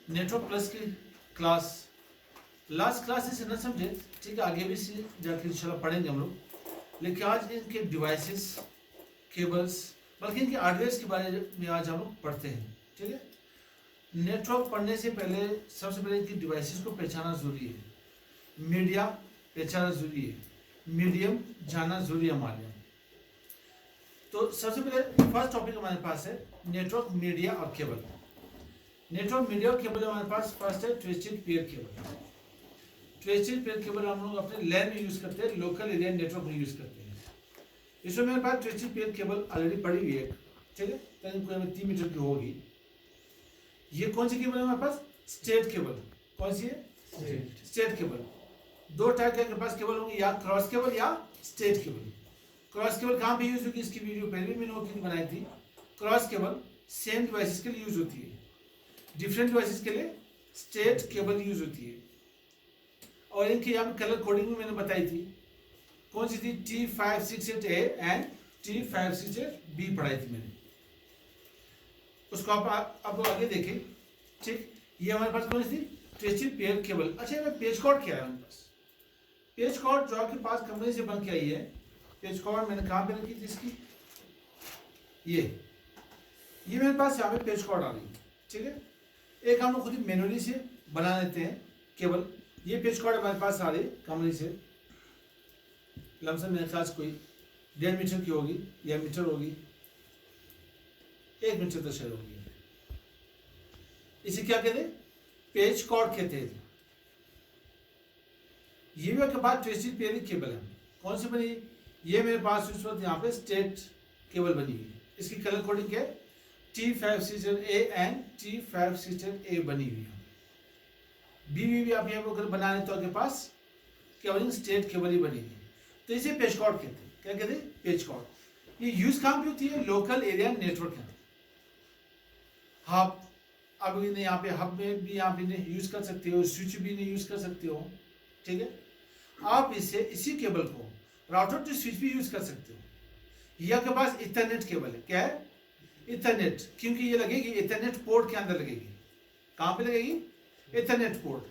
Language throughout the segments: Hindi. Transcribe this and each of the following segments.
नेटवर्क प्लस की क्लास, लास्ट क्लास इसे न समझे, ठीक है, आगे भी इसे जाके इंशाल्लाह पढ़ेंगे हम लोग। लेकिन आज इनके डिवाइसेस, केबल्स, बल्कि इनके हार्डवेयर के बारे में आज हम लोग पढ़ते हैं, ठीक है। नेटवर्क पढ़ने से पहले सबसे पहले इनकी डिवाइसेस को पहचानना जरूरी है, मीडिया पहचानना जरूरी है, मीडियम जानना जरूरी है हमारे लिए। तो सबसे पहले फर्स्ट टॉपिक हमारे पास है नेटवर्क, मीडिया और केबल। नेटवर्क, मीडिया और केबल हमारे पास फर्स्ट है twisted pair cable. Twisted pair cable हम लोग अपने लैन में यूज करते हैं, लोकल एरिया नेटवर्क में यूज करते हैं। इसमें मेरे पास ट्विस्टेड पेयर केबल ऑलरेडी पड़ी हुई है, ठीक है, करीब 3 मीटर की होगी। ये कौन सी केबल है हमारे पास? State cable. कौन सी है? State cable. दो टाइप के पास केबल होंगे, या क्रॉस केबल या स्टेट केबल। क्रॉस केबल कहाँ पे यूज होगी, इसकी वीडियो पहले भी मैंने बनाई थी। क्रॉस केबल सेम डिवाइसेस के लिए यूज होती है, डिफरेंट डिवाइसेस के लिए स्टेट केबल यूज होती है। और इनकी यहाँ पे कलर कोडिंग भी मैंने बताई थी, कौन सी थी? T568A एंड T568B पढ़ाई थी मैंने, उसको आप लोग आगे देखें, ठीक। ये हमारे पास कौन सी थी? Twisted pair cable. अच्छा, पेज कोड क्या है हमारे पास? पेज कोड जो आपके पास कंपनी से बन के आई है, पेज कोड मैंने कहाँ पे रखी थी इसकी? ये मेरे पास यहाँ पे पेज कोड आ रही है, ठीक है। एक हम लोग खुद ही मैनुअली से बना लेते हैं केबल। ये पेज कोड हमारे पास आ रही है कंपनी से, लमसम मेरे ख्याल से कोई 1.5 मीटर की होगी या मीटर होगी, 1 मीटर तो शायद होगी। इसे क्या कहते हैं? पेज कोड कहते हैं। ये भी आपके पास ट्विस्टेड पेयर केबल है। कौन सी बनी? ये मेरे पास इस वक्त यहाँ पे स्टेट केबल बनी हुई है। इसकी कलर कोडिंग क्या है? T568A एंड T568A बनी हुई है। भी आप यहाँ पर बनाने तो आपके पास केवल स्टेट केबल ही बनी है, तो इसे पेज कोड कहते हैं। क्या कहते हैं? Page code. ये यूज कहाँ पे होती है? लोकल एरिया नेटवर्क है। हब, अब यहाँ पे हब में भी आप इन्हें यूज कर सकते हो, स्विच भी इन्हें यूज कर सकते हो, ठीक है। आप इसी केबल को राउटर टू स्विच भी यूज कर सकते हो। ये आपके पास इथरनेट केबल है। क्या है? इथरनेट, क्योंकि ये लगेगी इथरनेट पोर्ट के अंदर लगेगी। कहाँ पे लगेगी? Ethernet port.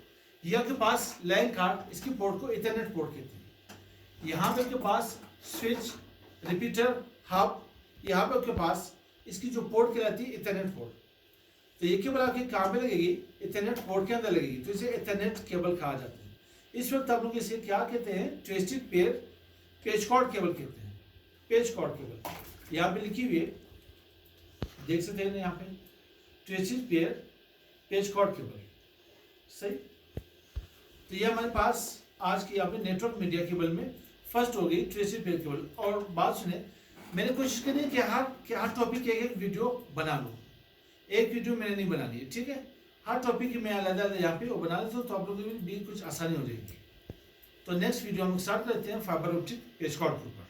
ये आपके पास लैन कार्ड, इसकी पोर्ट को इथरनेट पोर्ट कहते हैं। यहाँ पे आपके पास स्विच, रिपीटर, हब, यहाँ पे आपके पास इसकी जो पोर्ट कहलाती है इथरनेट पोर्ट। तो ये केबल आपकी कहाँ पे लगेगी? इथरनेट पोर्ट के अंदर लगेगी, तो इसे इथरनेट केबल कहा जाता है। इस वक्त आप लोग इसे क्या कहते हैं? Twisted pair page code cable कहते हैं। पेज कोड केबल यहाँ पे लिखी हुई है, देख सकते हैं यहाँ पे, twisted pair page code cable, सही। तो ये हमारे पास आज की यहाँ पे नेटवर्क मीडिया केबल में फर्स्ट हो गई ट्विस्टेड पेयर केबल। और बात सुने, मैंने कोशिश करी है कि हर टॉपिक की एक वीडियो बना लूँ। एक वीडियो मैंने नहीं बनानी है, ठीक है। हर टॉपिक की मैं अलग यहाँ पे वो बना लेता हूँ, तो आप लोगों को भी कुछ आसानी हो जाएगी। तो नेक्स्ट वीडियो हम स्टार्ट करते हैं फाइबर ऑप्टिक पेज कोड के ऊपर।